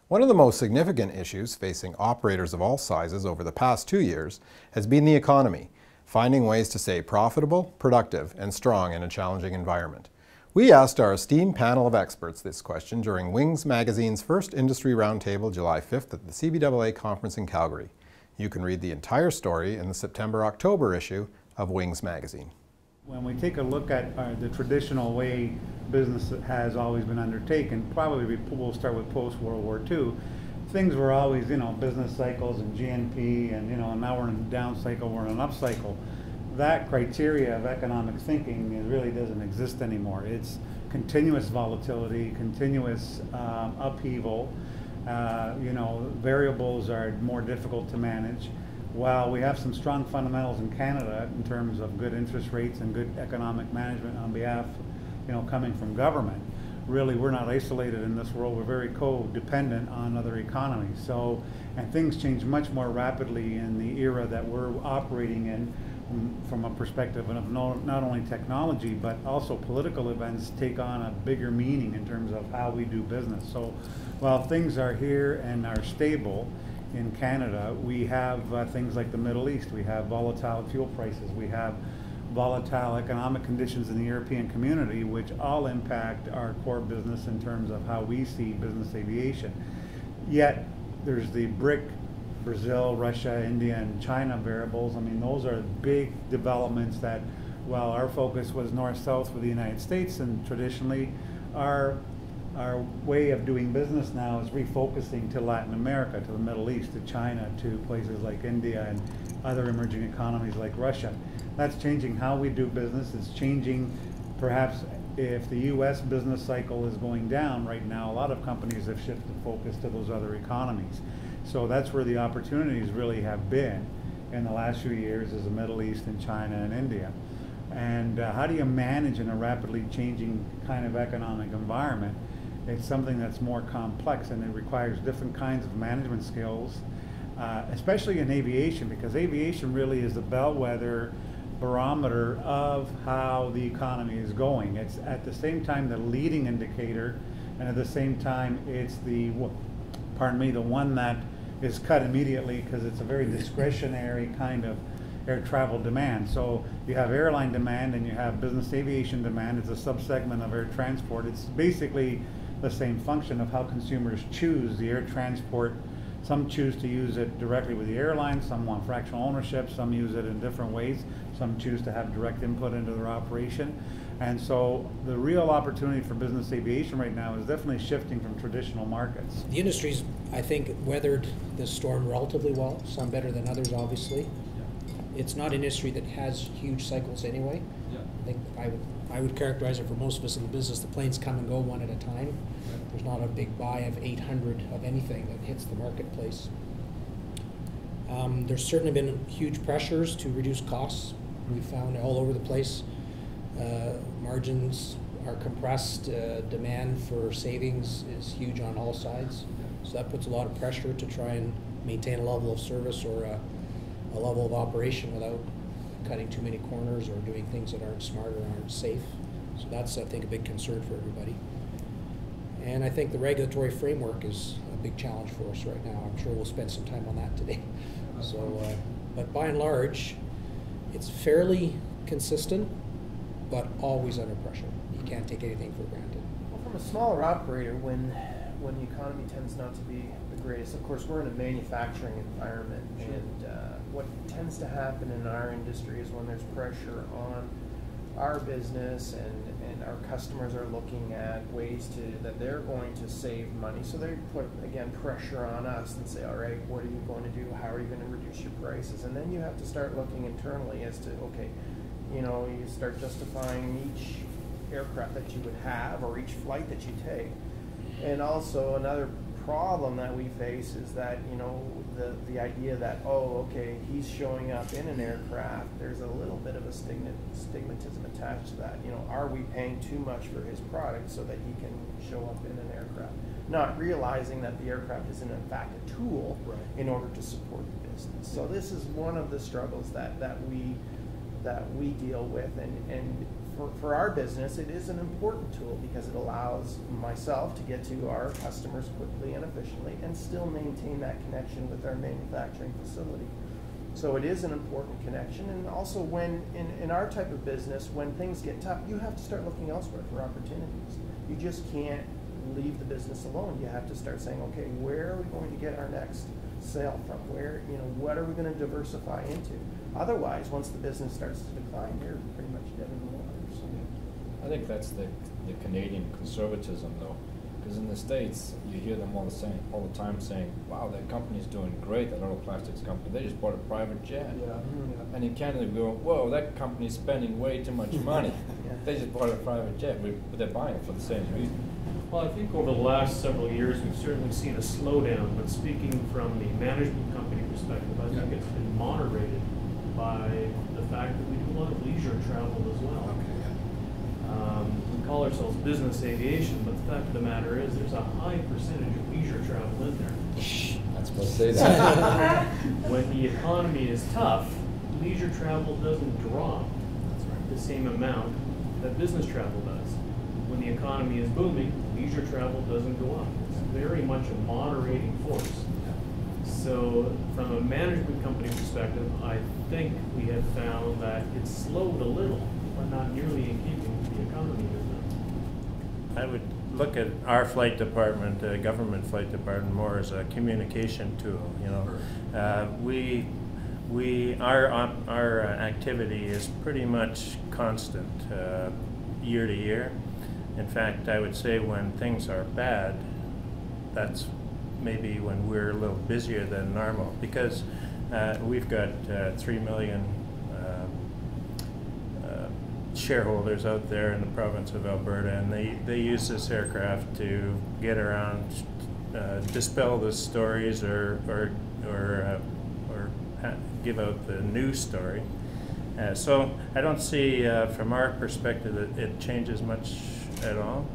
One of the most significant issues facing operators of all sizes over the past 2 years has been the economy, finding ways to stay profitable, productive, and strong in a challenging environment. We asked our esteemed panel of experts this question during Wings Magazine's first Industry Roundtable July 5th at the CBAA conference in Calgary. You can read the entire story in the September-October issue of Wings Magazine. When we take a look at the traditional way business has always been undertaken, probably we'll start with post-World War II. Things were always, business cycles and GNP, and now we're in a down cycle, we're in an up cycle. That criteria of economic thinking really doesn't exist anymore. It's continuous volatility, continuous upheaval. Variables are more difficult to manage. While we have some strong fundamentals in Canada in terms of good interest rates and good economic management on behalf, coming from government, really we're not isolated in this world. We're very co-dependent on other economies. So, and things change much more rapidly in the era that we're operating in from a perspective of not only technology, but also political events take on a bigger meaning in terms of how we do business. So while things are here and are stable, in Canada, we have things like the Middle East, we have volatile fuel prices, we have volatile economic conditions in the European community, which all impact our core business in terms of how we see business aviation. Yet, there's the BRIC, Brazil, Russia, India, and China variables. I mean, those are big developments that, while our focus was north-south with the United States, and traditionally our way of doing business now is refocusing to Latin America, to the Middle East, to China, to places like India and other emerging economies like Russia. That's changing how we do business. It's changing, perhaps, if the U.S. business cycle is going down right now, a lot of companies have shifted focus to those other economies. So that's where the opportunities really have been in the last few years, is the Middle East and China and India. And how do you manage in a rapidly changing kind of economic environment? It's something that's more complex, and it requires different kinds of management skills, especially in aviation, because aviation really is the bellwether barometer of how the economy is going. It's at the same time the leading indicator, and at the same time it's the one that is cut immediately, because it's a very discretionary kind of air travel demand. So you have airline demand and you have business aviation demand. It's a subsegment of air transport. It's basically the same function of how consumers choose the air transport. Some choose to use it directly with the airline, some want fractional ownership, some use it in different ways, some choose to have direct input into their operation. And so the real opportunity for business aviation right now is definitely shifting from traditional markets. The industry's, I think, weathered this storm relatively well, some better than others, obviously. It's not an industry that has huge cycles anyway. I think I would characterize it for most of us in the business, the planes come and go one at a time. There's not a big buy of 800 of anything that hits the marketplace. There's certainly been huge pressures to reduce costs. We've found all over the place. Margins are compressed. Demand for savings is huge on all sides. So that puts a lot of pressure to try and maintain a level of service or a level of operation without cutting too many corners or doing things that aren't smart or aren't safe. So that's, I think, a big concern for everybody. And I think the regulatory framework is a big challenge for us right now. I'm sure we'll spend some time on that today. So, but by and large, it's fairly consistent, but always under pressure. You can't take anything for granted. Well, from a smaller operator, when the economy tends not to be the greatest, of course, we're in a manufacturing environment, sure. And what tends to happen in our industry is when there's pressure on our business and our customers are looking at ways that they're going to save money. So they put, again, pressure on us and say, all right, what are you going to do? How are you going to reduce your prices? And then you have to start looking internally as to, okay, you start justifying each aircraft that you would have or each flight that you take. And also another problem that we face is that, the idea that, oh, okay, he's showing up in an aircraft, there's a little bit of a stigmatism attached to that. Are we paying too much for his product so that he can show up in an aircraft? Not realizing that the aircraft is in fact a tool in order to support the business. So this is one of the struggles that we that we deal with, and for our business, it is an important tool because it allows myself to get to our customers quickly and efficiently and still maintain that connection with our manufacturing facility. So it is an important connection, and also when, in our type of business, when things get tough, you have to start looking elsewhere for opportunities. You just can't leave the business alone. You have to start saying, okay, where are we going to get our next sale from? Where, what are we going to diversify into? Otherwise, once the business starts to decline, you're pretty much dead in the water. So. I think that's the Canadian conservatism, though, because in the States you hear them all the time saying, "Wow, that company's doing great. That auto plastics company, they just bought a private jet." Yeah. Mm-hmm. And in Canada, we go, "Whoa, that company's spending way too much money. Yeah. They just bought a private jet, but they're buying it for the same reason." Well, I think over the last several years, we've certainly seen a slowdown, but speaking from the management company perspective, I think it's been moderated by the fact that we do a lot of leisure travel as well. We call ourselves business aviation, but the fact of the matter is there's a high percentage of leisure travel in there. Not supposed to say that. When the economy is tough, leisure travel doesn't drop the same amount that business travel does. When the economy is booming, leisure travel doesn't go up. It's very much a moderating force. So from a management company perspective, I think we have found that it's slowed a little, but not nearly in keeping with the economy has done. I would look at our flight department, government flight department, more as a communication tool. Our activity is pretty much constant year to year. In fact, I would say when things are bad, that's maybe when we're a little busier than normal, because we've got 3 million shareholders out there in the province of Alberta, and they use this aircraft to get around, dispel the stories or give out the news story. So I don't see from our perspective that it changes much at all.